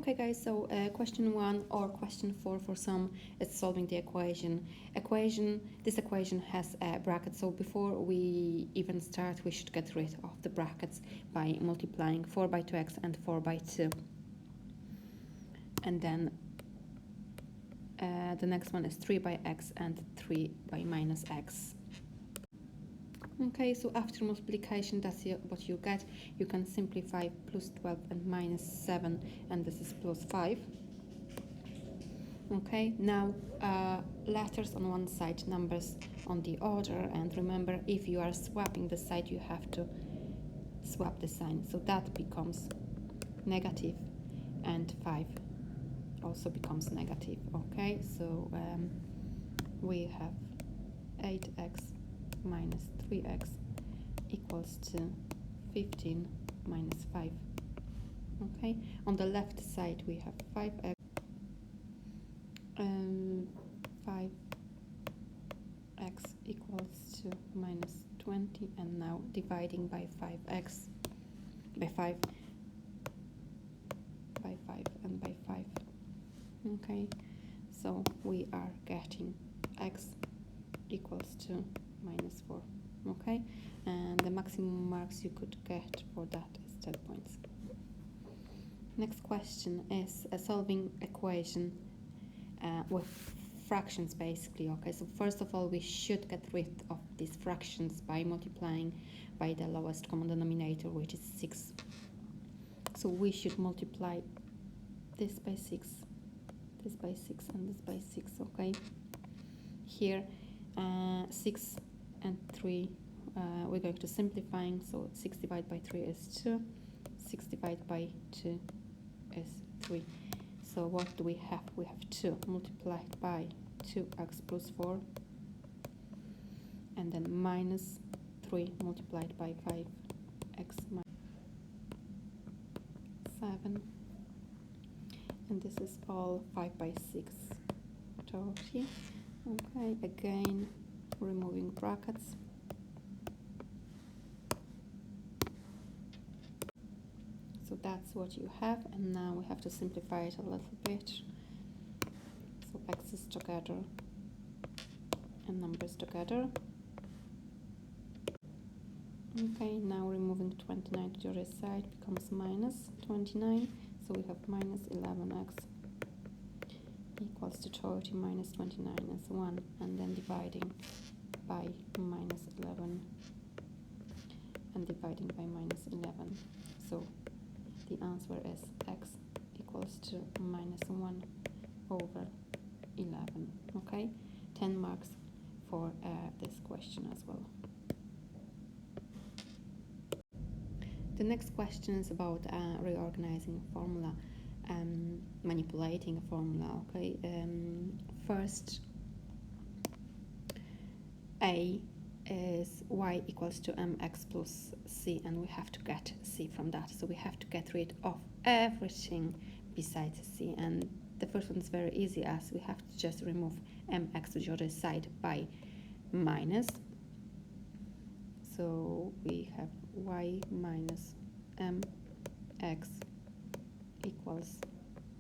Okay guys, so question 1 or question 4 for some is solving the equation. This equation has a bracket, so before we even start we should get rid of the brackets by multiplying 4 by 2x and 4 by 2. And then the next one is 3 by x and 3 by minus x. Okay, so after multiplication, that's what you get. You can simplify plus 12 and minus 7, and this is plus 5. Okay, now letters on one side, numbers on the other, and remember, if you are swapping the side, you have to swap the sign. So that becomes negative, and 5 also becomes negative. Okay, so we have 8x minus 3x equals to 15 minus 5. Okay, on the left side we have 5x 5x equals to minus 20, and now dividing by 5x by 5 by 5 and by 5. Okay, so we are getting x equals to minus 4. Okay, and the maximum marks you could get for that is 10 points. Next question is solving equation with fractions basically. Okay, so first of all we should get rid of these fractions by multiplying by the lowest common denominator, which is 6. So we should multiply this by 6, this by 6 and this by 6. Okay, here 6 and 3 we're going to simplifying, so 6 divided by 3 is 2, 6 divided by 2 is 3. So what do we have? We have 2 multiplied by 2x plus 4, and then minus 3 multiplied by 5x minus 7, and this is all 5 by 6, 30. Okay, again removing brackets. So that's what you have, and now we have to simplify it a little bit. So x's together and numbers together. Okay, now removing 29 to the other side becomes minus 29, so we have minus 11x equals to 30 minus 29 is 1, and then dividing by minus 11 and dividing by minus 11. So the answer is x equals to minus 1 over 11. Okay, 10 marks for this question as well. The next question is about reorganizing a formula, manipulating a formula. Okay, first a is y equals to mx plus c, and we have to get c from that, so we have to get rid of everything besides c, and the first one is very easy, as we have to just remove mx to the other side by minus, so we have y minus mx equals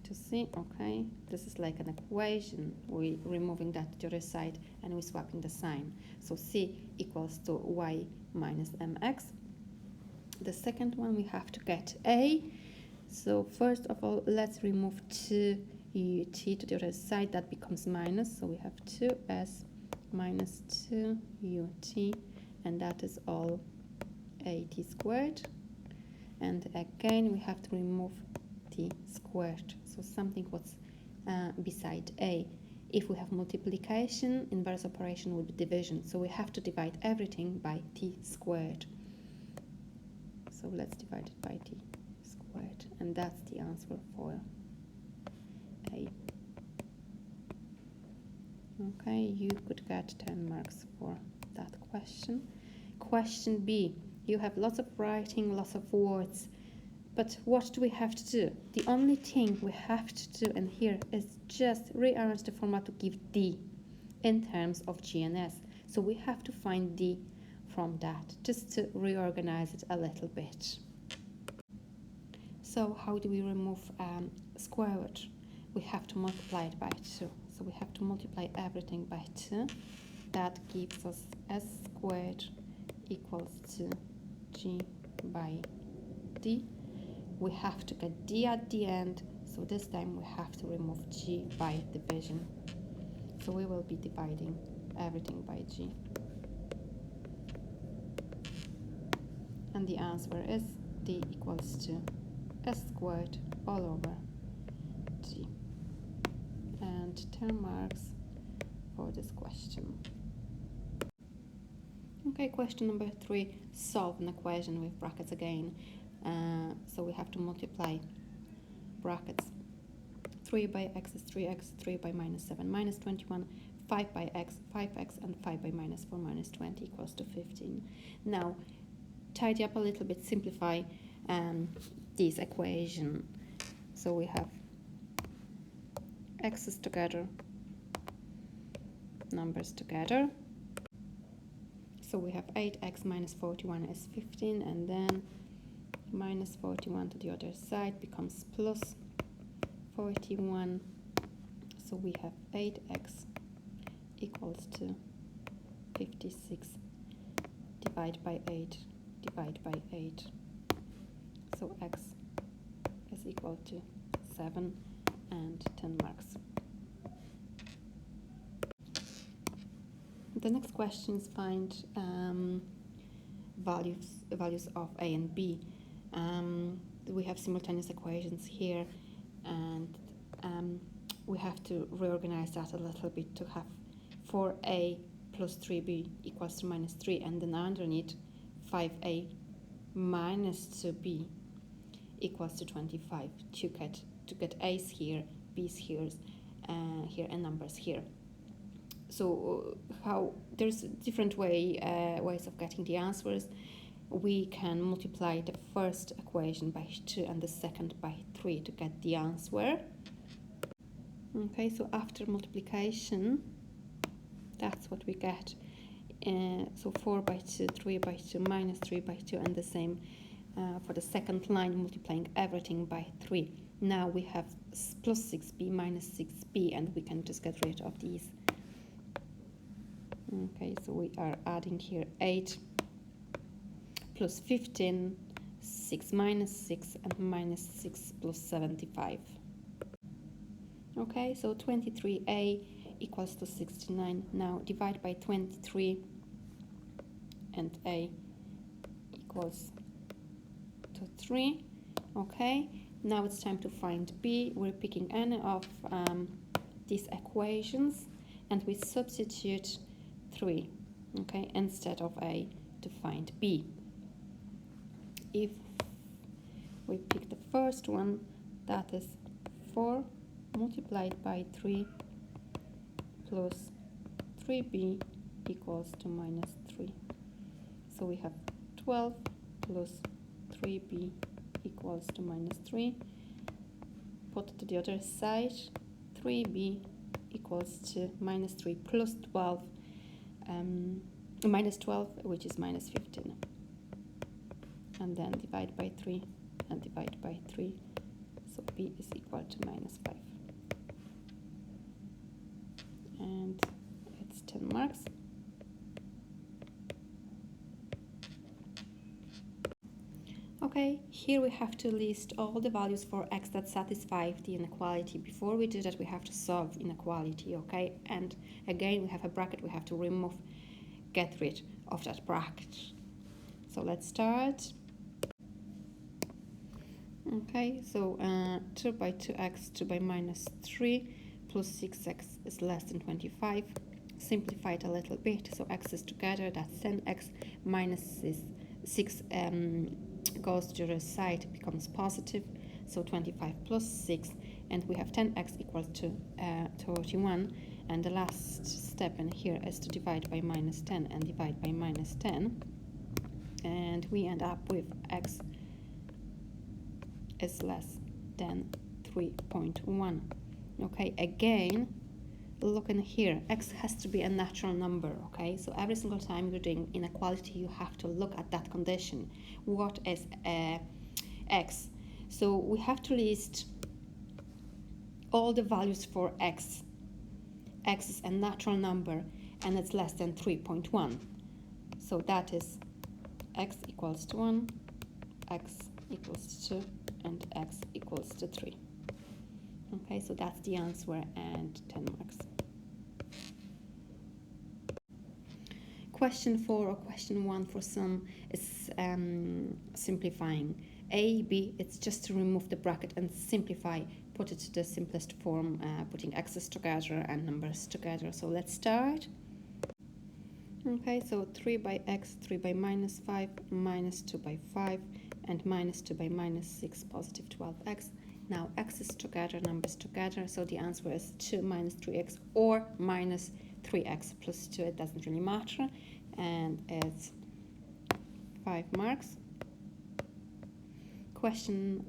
to c. Okay, this is like an equation. We removing that to the other side and we swapping the sign, so c equals to y minus mx. The second one, we have to get a, so first of all let's remove 2ut to the other side, that becomes minus, so we have 2s minus 2ut, and that is all at squared, and again we have to remove t squared, so something what's beside a. If we have multiplication, inverse operation would be division, so we have to divide everything by t squared. So let's divide it by t squared, and that's the answer for a. Okay, you could get 10 marks for that question. Question B, you have lots of writing, lots of words, but what do we have to do? The only thing we have to do in here is just rearrange the formula to give D in terms of G and S. So we have to find D from that, just to reorganize it a little bit. So how do we remove squared, we have to multiply it by 2. So we have to multiply everything by 2. That gives us s squared equals to g by d. We have to get d at the end, so this time we have to remove g by division. So we will be dividing everything by g. And the answer is d equals to s squared all over g. And 10 marks for this question. Okay, question number 3, solve an equation with brackets again. So we have to multiply brackets. 3 by x is 3x, 3 by minus 7 minus 21, 5 by x, 5x, and 5 by minus 4 minus 20 equals to 15. Now, tidy up a little bit, simplify this equation. So we have x's together, numbers together. So we have 8x minus 41 is 15, and then minus 41 to the other side becomes plus 41. So we have 8x equals to 56. Divide by 8, divide by 8. So x is equal to 7 and 10 marks. The next questions find values of a and b. We have simultaneous equations here, and we have to reorganize that a little bit to have 4a plus 3b equals to minus 3, and then underneath 5a minus 2b equals to 25 to get a's here, b's here, and numbers here. So how there's different ways of getting the answers. We can multiply the first equation by 2 and the second by 3 to get the answer. Okay, so after multiplication, that's what we get. So 4 by 2, 3 by 2, minus 3 by 2, and the same for the second line, multiplying everything by 3. Now we have plus 6b minus 6b, and we can just get rid of these. Okay, so we are adding here 8 plus 15, 6 minus 6, and minus 6 plus 75. Okay, so 23a equals to 69. Now divide by 23, and a equals to 3. Okay, now it's time to find b. We're picking any of these equations, and we substitute 3, okay, instead of a to find b. If we pick the first one, that is 4 multiplied by 3 plus 3b equals to minus 3. So we have 12 plus 3b equals to minus 3. Put to the other side, 3b equals to minus 3 plus 12, minus 12, which is minus 15. And then divide by 3 and divide by 3. So b is equal to minus 5. And it's 10 marks. Okay, here we have to list all the values for x that satisfy the inequality. Before we do that, we have to solve inequality, okay? And again, we have a bracket, we have to get rid of that bracket. So let's start. Okay, so 2 by 2x, 2 by minus 3, plus 6x is less than 25. Simplify it a little bit, so x is together, that's 10x, minus 6 goes to the other side, becomes positive, so 25 plus 6, and we have 10x equals to 31, and the last step in here is to divide by minus 10 and divide by minus 10, and we end up with x is less than 3.1. Okay, again, look in here, x has to be a natural number, okay? So every single time you're doing inequality, you have to look at that condition. What is x? So we have to list all the values for x. X is a natural number and it's less than 3.1. So that is x equals to 1, x equals to 2, and x equals to 3. Okay, so that's the answer and 10 marks. Question 4 or question 1 for some is simplifying. A, B, it's just to remove the bracket and simplify, put it to the simplest form, putting x's together and numbers together. So let's start. Okay, so 3 by x, 3 by minus 5, minus 2 by 5, and minus 2 by minus 6, positive 12x. Now x's together, numbers together, so the answer is 2 minus 3x or minus 3x plus 2, it doesn't really matter, and it's 5 marks. Question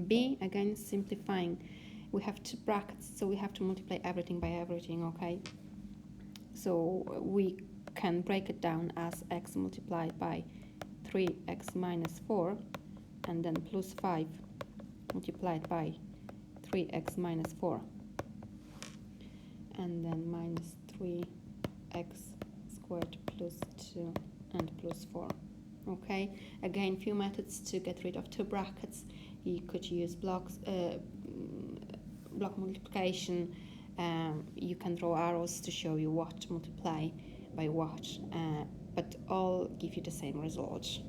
B, again simplifying. We have 2 brackets, so we have to multiply everything by everything, okay? So we can break it down as x multiplied by 3x minus 4, and then plus 5 multiplied by 3x minus 4, and then minus 3x squared plus 2 and plus 4. Okay, again, few methods to get rid of 2 brackets. You could use block multiplication. You can draw arrows to show you what to multiply by what, but all give you the same result.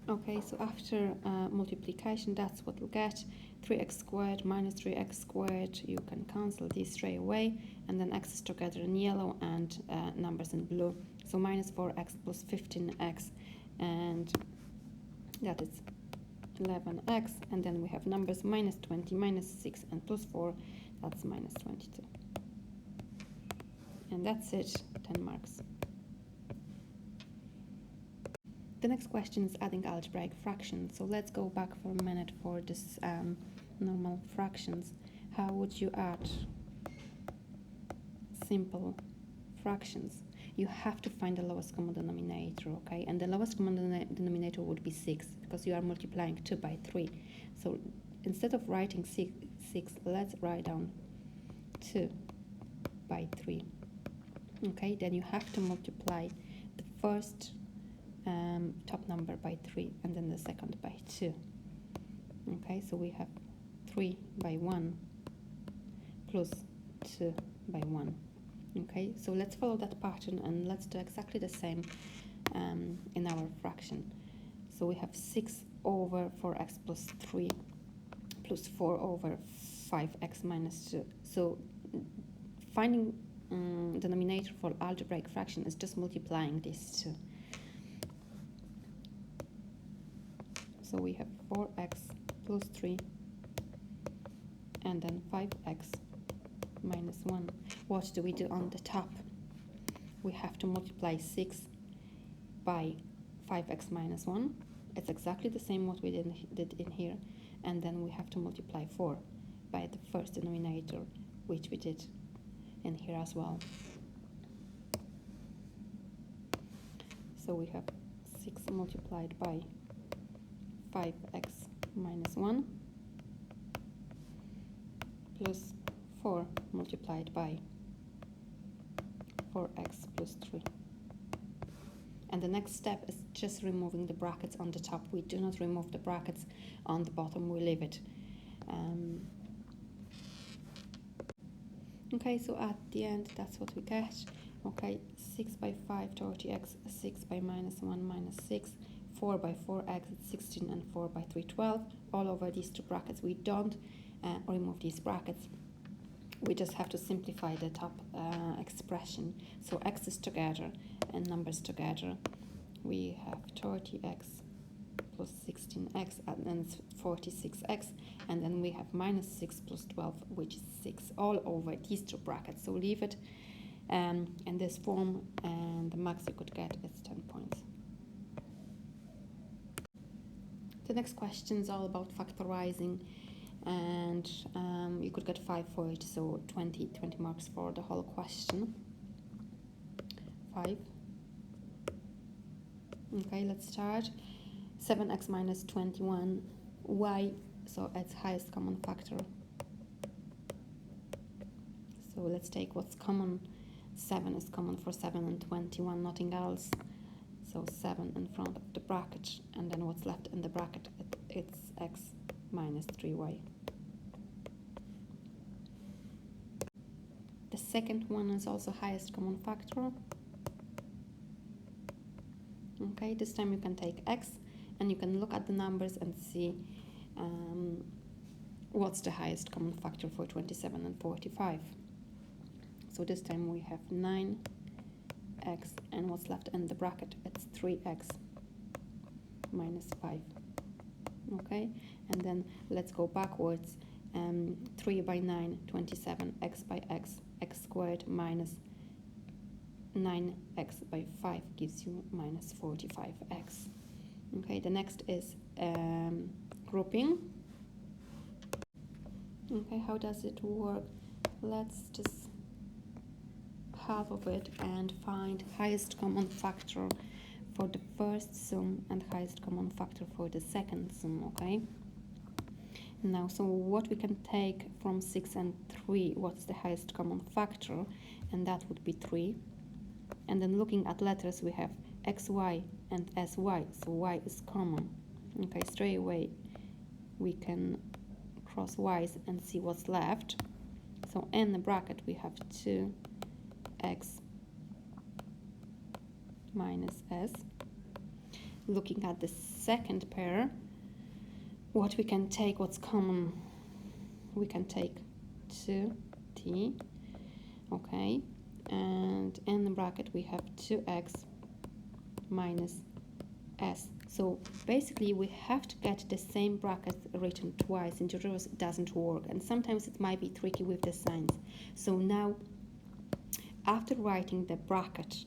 Okay, so after multiplication, that's what we'll get. 3x squared minus 3x squared, you can cancel these straight away, and then x's together in yellow and numbers in blue. So minus 4x plus 15x, and that is 11x, and then we have numbers minus 20, minus 6, and plus 4, that's minus 22. And that's it, 10 marks. The next question is adding algebraic fractions. So let's go back for a minute for this normal fractions. How would you add simple fractions? You have to find the lowest common denominator, okay? And the lowest common denominator would be 6, because you are multiplying 2 by 3. So instead of writing 6, let's write down 2 by 3. Okay, then you have to multiply the first top number by 3 and then the second by 2. Okay, so we have 3 by 1 plus 2 by 1. Okay, so let's follow that pattern and let's do exactly the same in our fraction. So we have 6 over 4x plus 3 plus 4 over 5x minus 2. So finding denominator for algebraic fraction is just multiplying these two. So we have 4x plus 3 and then 5x minus 1. What do we do on the top? We have to multiply 6 by 5x minus 1. It's exactly the same what we did in here. And then we have to multiply 4 by the first denominator, which we did in here as well. So we have 6 multiplied by 5x minus 1 plus 4 multiplied by 4x plus 3. And the next step is just removing the brackets on the top. We do not remove the brackets on the bottom, we leave it. Okay, so at the end, that's what we get. Okay, 6 by 5, 30x, 6 by minus 1, minus 6, 4 by 4x, 16, and 4 by 3, 12. All over these two brackets, we don't remove these brackets. We just have to simplify the top expression. So x's together and numbers together. We have 30x plus 16x and then 46x, and then we have minus 6 plus 12, which is 6, all over these two brackets. So leave it in this form, and the max you could get is 10 points. The next question is all about factorizing, and you could get 5 for it, so 20 marks for the whole question. 5. Okay, let's start. 7x minus 21, y, so it's highest common factor let's take what's common. 7 is common for 7 and 21, nothing else. So 7 in front of the bracket, and then what's left in the bracket, it's x minus 3y. The second one is also highest common factor. Okay, this time you can take x and you can look at the numbers and see what's the highest common factor for 27 and 45. So this time we have 9x, and what's left in the bracket, it's 3x minus 5. Okay, and then let's go backwards. 3 by 9, 27, x by x squared minus 9x by 5 gives you minus 45x. Okay, the next is grouping. Okay, how does it work? Let's just half of it and find highest common factor for the first sum and highest common factor for the second sum. Okay, now so what we can take from 6 and 3, what's the highest common factor, and that would be 3. And then looking at letters, we have xy and sy, so y is common. Okay, straight away we can cross y's and see what's left. So in the bracket we have 2x minus s. Looking at the second pair, what we can take, what's common, we can take 2t, okay, and in the bracket we have 2x minus s. So basically we have to get the same bracket written twice. In tutorials it doesn't work, and sometimes it might be tricky with the signs. So now, after writing the bracket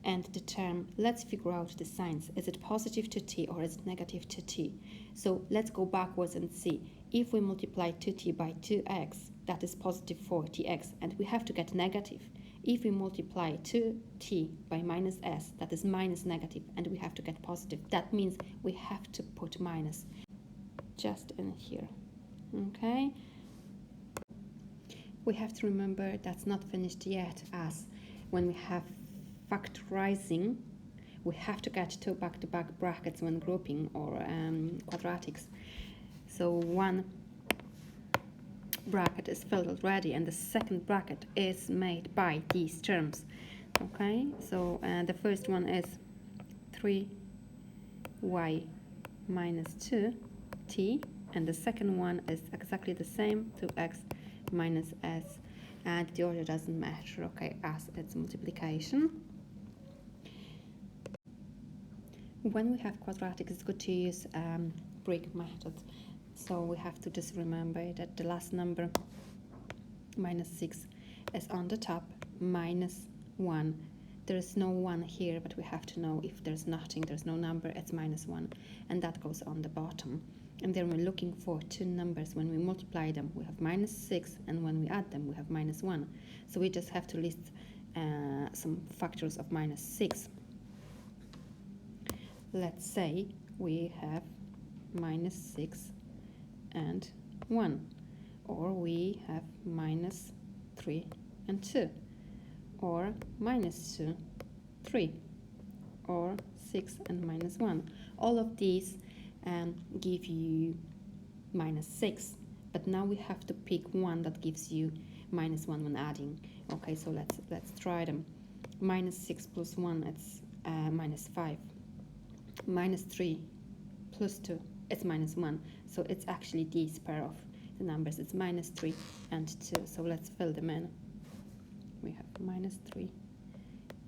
and the term, let's figure out the signs. Is it positive to t or is it negative to t? So let's go backwards and see. If we multiply 2t by 2x, that is positive 4tx, and we have to get negative. If we multiply 2t by minus s, that is minus negative, and we have to get positive. That means we have to put minus just in here. Okay? We have to remember that's not finished yet, as when we have factorizing, we have to get two back-to-back brackets when grouping or quadratics. So one bracket is filled already and the second bracket is made by these terms. Okay, so the first one is 3y minus 2t, and the second one is exactly the same, 2x minus s, and the order doesn't matter, okay, as it's multiplication. When we have quadratic, it's good to use break method. So we have to just remember that the last number, minus 6, is on the top, minus 1. There is no 1 here, but we have to know if there's nothing, there's no number, it's minus 1. And that goes on the bottom. And then we're looking for two numbers. When we multiply them, we have minus 6, and when we add them, we have minus 1. So we just have to list some factors of minus 6. Let's say we have minus 6 and 1, or we have minus 3 and 2, or minus 2, 3, or 6 and minus 1. All of these give you minus 6, but now we have to pick one that gives you minus 1 when adding. Okay, so let's try them. Minus 6 plus 1, it's minus 5. Minus 3 plus 2, it's minus 1. So it's actually this pair of the numbers. It's minus 3 and 2. So let's fill them in. We have minus 3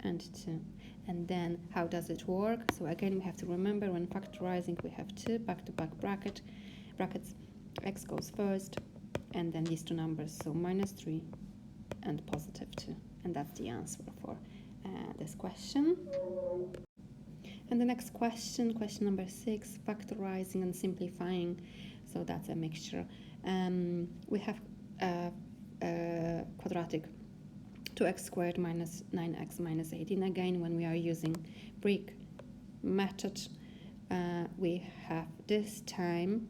and 2. And then how does it work? So again, we have to remember when factorizing, we have two back-to-back brackets. X goes first, and then these two numbers. So minus 3 and positive 2. And that's the answer for this question. And the next question, question number 6, factorizing and simplifying. So that's a mixture. We have quadratic 2x squared minus 9x minus 18. Again, when we are using break method, we have this time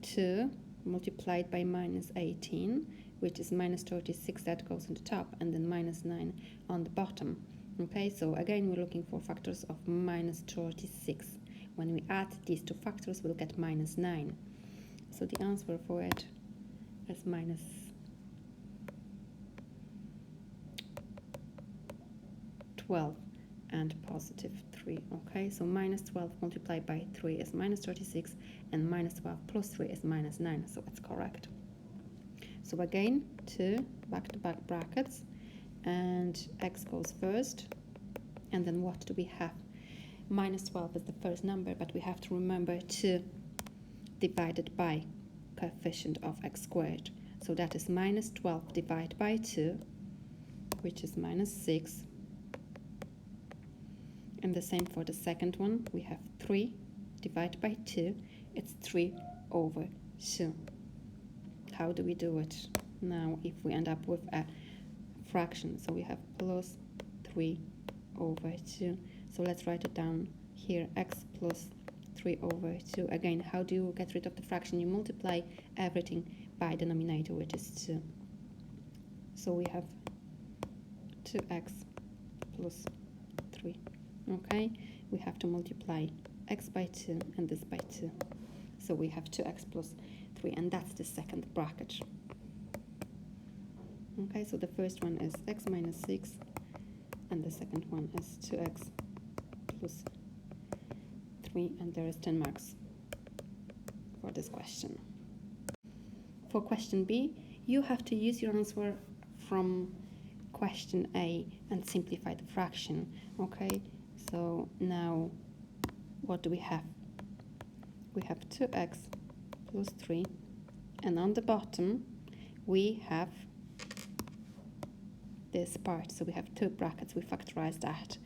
2 multiplied by minus 18 which is minus 36, that goes on the top, and then minus 9 on the bottom. Okay, so again, we're looking for factors of minus 36. When we add these two factors, we'll get minus 9. So the answer for it is minus 12 and positive 3. Okay, so minus 12 multiplied by 3 is minus 36, and minus 12 plus 3 is minus 9, so it's correct. So again, 2 back-to-back brackets, and x goes first, and then what do we have? Minus 12 is the first number, but we have to remember 2 divided by coefficient of x squared. So that is minus 12 divided by 2, which is minus 6. And the same for the second one. We have 3 divided by 2. It's 3 over 2. How do we do it? Now, if we end up with a fraction, so we have plus 3 over 2. So let's write it down here, x plus 3 over 2. Again, how do you get rid of the fraction? You multiply everything by denominator, which is 2. So we have 2x plus 3. Okay, we have to multiply x by 2 and this by 2. So we have 2x plus 3, and that's the second bracket. Okay, so the first one is x minus 6, and the second one is 2x plus 3, and there is 10 marks for this question. For question B, you have to use your answer from question A and simplify the fraction. Okay, so now what do we have? We have 2x plus 3, and on the bottom we have this part, so we have 2 brackets, we factorize that.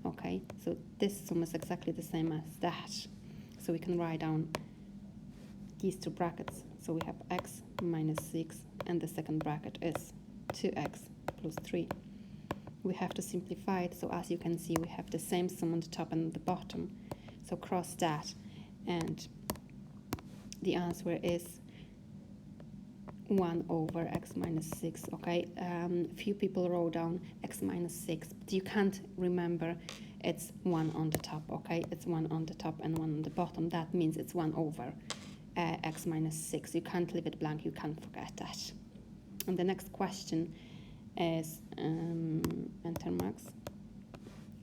Okay, so this sum is exactly the same as that, so we can write down these 2 brackets. So we have x minus 6, and the second bracket is 2x plus 3. We have to simplify it, so as you can see, we have the same sum on the top and the bottom, so cross that, and the answer is 1 over x minus 6. Okay, few people wrote down x minus 6, but you can't remember it's 1 on the top. Okay, it's 1 on the top and 1 on the bottom. That means it's 1 over x minus 6. You can't leave it blank, you can't forget that. And the next question is enter marks,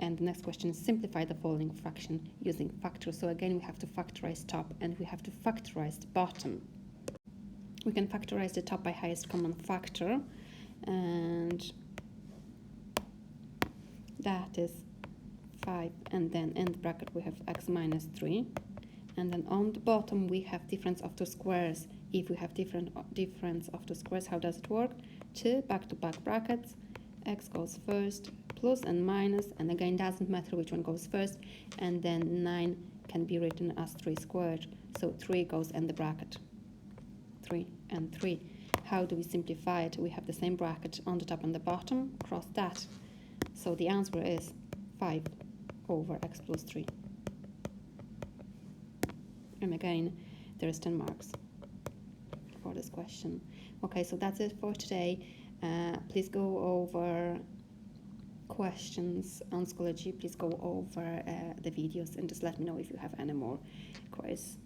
and the next question is simplify the following fraction using factors. So again, we have to factorize top and we have to factorize the bottom. We can factorize the top by highest common factor, and that is 5, and then in the bracket we have x minus 3, and then on the bottom we have difference of 2 squares. If we have difference of 2 squares, how does it work? 2 back-to-back brackets, x goes first, plus and minus, and again doesn't matter which one goes first, and then 9 can be written as 3 squared, so 3 goes in the bracket. 3 and 3. How do we simplify it? We have the same bracket on the top and the bottom, cross that. So the answer is 5 over x plus 3. And again, there is 10 marks for this question. Okay, so that's it for today. Please go over questions on Schoology. Please go over the videos and just let me know if you have any more queries.